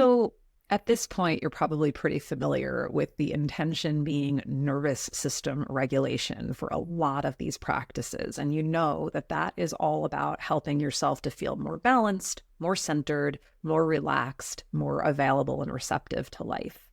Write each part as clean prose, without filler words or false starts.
So at this point, you're probably pretty familiar with the intention being nervous system regulation for a lot of these practices. And you know that that is all about helping yourself to feel more balanced, more centered, more relaxed, more available and receptive to life.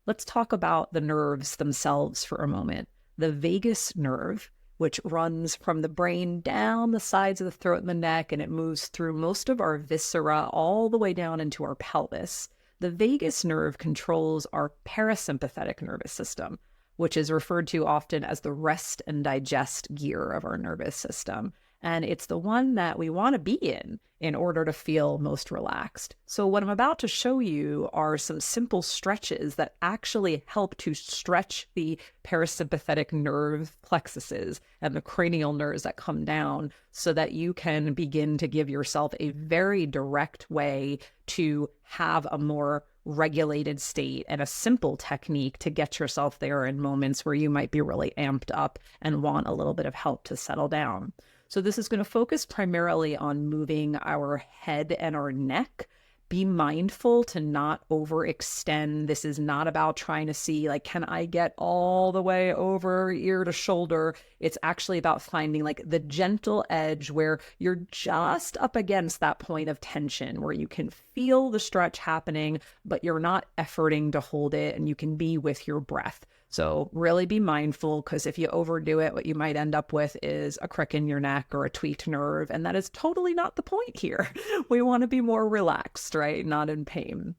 Let's talk about the nerves themselves for a moment. The vagus nerve, which runs from the brain down the sides of the throat and the neck, and it moves through most of our viscera all the way down into our pelvis. The vagus nerve controls our parasympathetic nervous system, which is referred to often as the rest and digest gear of our nervous system. And it's the one that we want to be in order to feel most relaxed. So what I'm about to show you are some simple stretches that actually help to stretch the parasympathetic nerve plexuses and the cranial nerves that come down so that you can begin to give yourself a very direct way to have a more regulated state and a simple technique to get yourself there in moments where you might be really amped up and want a little bit of help to settle down. So this is going to focus primarily on moving our head and our neck. Be mindful to not overextend. This is not about trying to see, like, can I get all the way over ear to shoulder? It's actually about finding like the gentle edge where you're just up against that point of tension where you can feel the stretch happening, but you're not efforting to hold it and you can be with your breath. So really be mindful, because if you overdo it, what you might end up with is a crick in your neck or a tweaked nerve. And that is totally not the point here. We want to be more relaxed, right? Not in pain.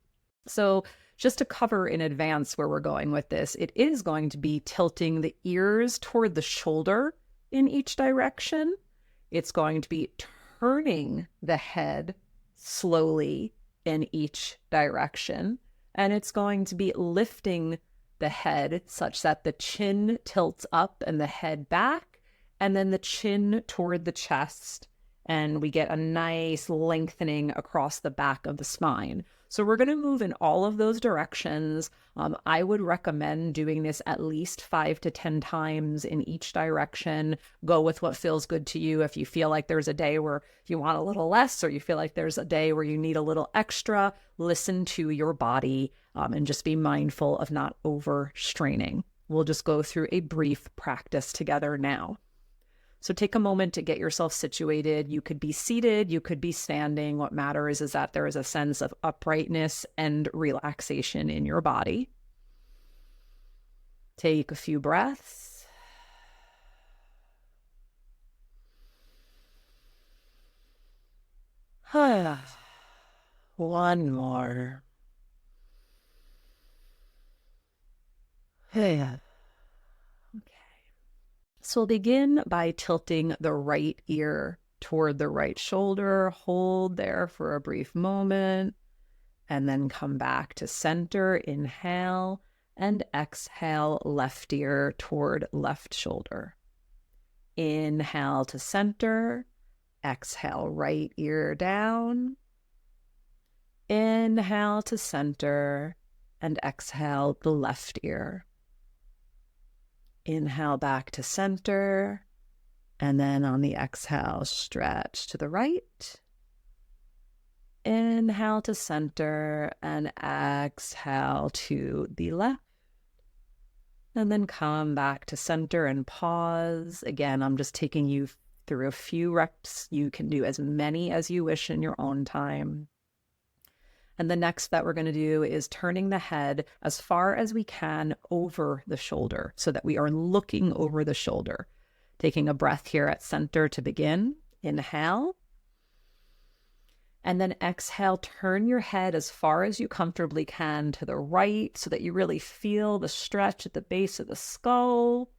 So just to cover in advance where we're going with this, it is going to be tilting the ears toward the shoulder in each direction. It's going to be turning the head slowly in each direction. And it's going to be lifting the head such that the chin tilts up and the head back, and then the chin toward the chest, and we get a nice lengthening across the back of the spine. So we're going to move in all of those directions. I would recommend doing this at least 5 to 10 times in each direction. Go with what feels good to you. If you feel like there's a day where you want a little less, or you feel like there's a day where you need a little extra, listen to your body and just be mindful of not overstraining. We'll just go through a brief practice together now. So take a moment to get yourself situated. You could be seated, you could be standing. What matters is that there is a sense of uprightness and relaxation in your body. Take a few breaths. One more. Okay. So we'll begin by tilting the right ear toward the right shoulder. Hold there for a brief moment, and then come back to center. Inhale and exhale, left ear toward left shoulder. Inhale to center. Exhale, right ear down. Inhale to center, and exhale the left ear. Inhale back to center, and then on the exhale, stretch to the right. Inhale to center, and exhale to the left. And then come back to center and pause. Again, I'm just taking you through a few reps. You can do as many as you wish in your own time. And the next that we're going to do is turning the head as far as we can over the shoulder so that we are looking over the shoulder. Taking a breath here at center to begin. Inhale. And then exhale, turn your head as far as you comfortably can to the right so that you really feel the stretch at the base of the skull.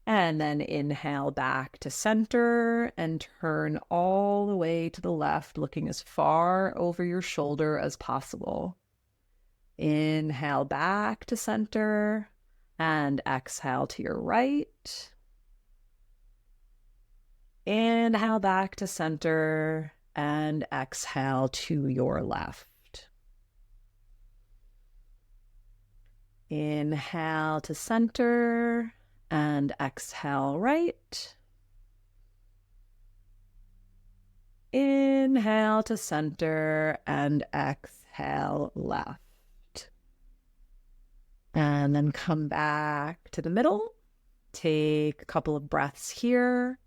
And then inhale back to center and turn all the way to the left, looking as far over your shoulder as possible. Inhale back to center and exhale to your right. Inhale back to center and exhale to your left. Inhale to center and exhale right. Inhale to center and exhale left. And then come back to the middle. Take a couple of breaths here.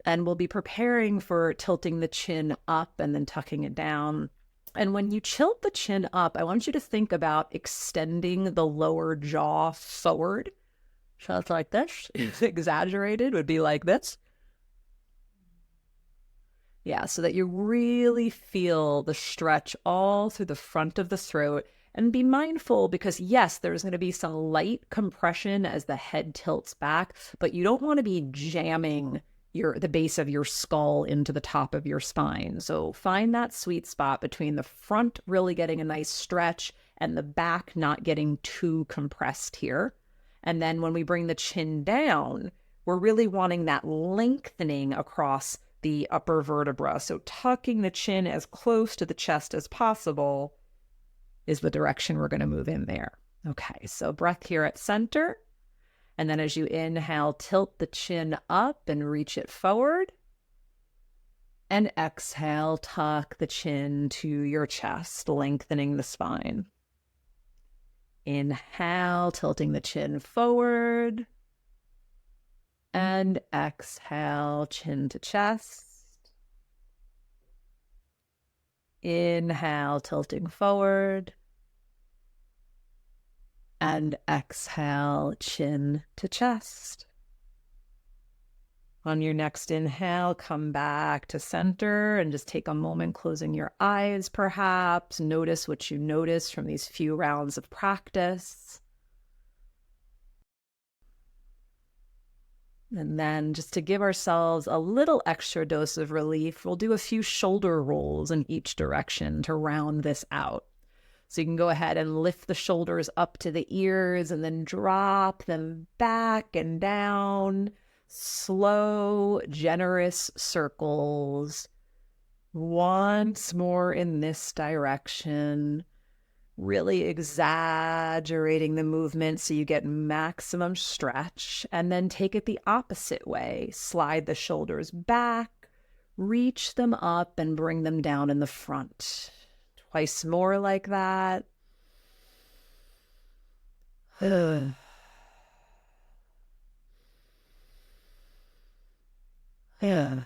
And we'll be preparing for tilting the chin up and then tucking it down. And when you tilt the chin up, I want you to think about extending the lower jaw forward. So it's like this. Exaggerated would be like this. Yeah, so that you really feel the stretch all through the front of the throat. And be mindful because, yes, there's going to be some light compression as the head tilts back, but you don't want to be jamming the base of your skull into the top of your spine. So find that sweet spot between the front really getting a nice stretch and the back not getting too compressed here. And then when we bring the chin down, we're really wanting that lengthening across the upper vertebra. So tucking the chin as close to the chest as possible is the direction we're going to move in there. Okay, so breath here at center. And then as you inhale, tilt the chin up and reach it forward. And exhale, tuck the chin to your chest, lengthening the spine. Inhale, tilting the chin forward. And exhale, chin to chest. Inhale, tilting forward. And exhale, chin to chest. On your next inhale, come back to center and just take a moment closing your eyes, perhaps. Notice what you notice from these few rounds of practice. And then just to give ourselves a little extra dose of relief, we'll do a few shoulder rolls in each direction to round this out. So you can go ahead and lift the shoulders up to the ears and then drop them back and down. Slow, generous circles. Once more in this direction. Really exaggerating the movement so you get maximum stretch. And then take it the opposite way. Slide the shoulders back, reach them up, and bring them down in the front. Twice more like that. Yeah.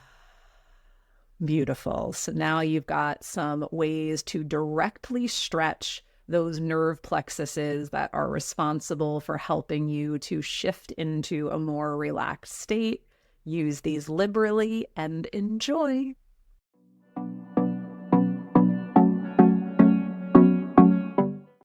Beautiful. So now you've got some ways to directly stretch those nerve plexuses that are responsible for helping you to shift into a more relaxed state. Use these liberally and enjoy.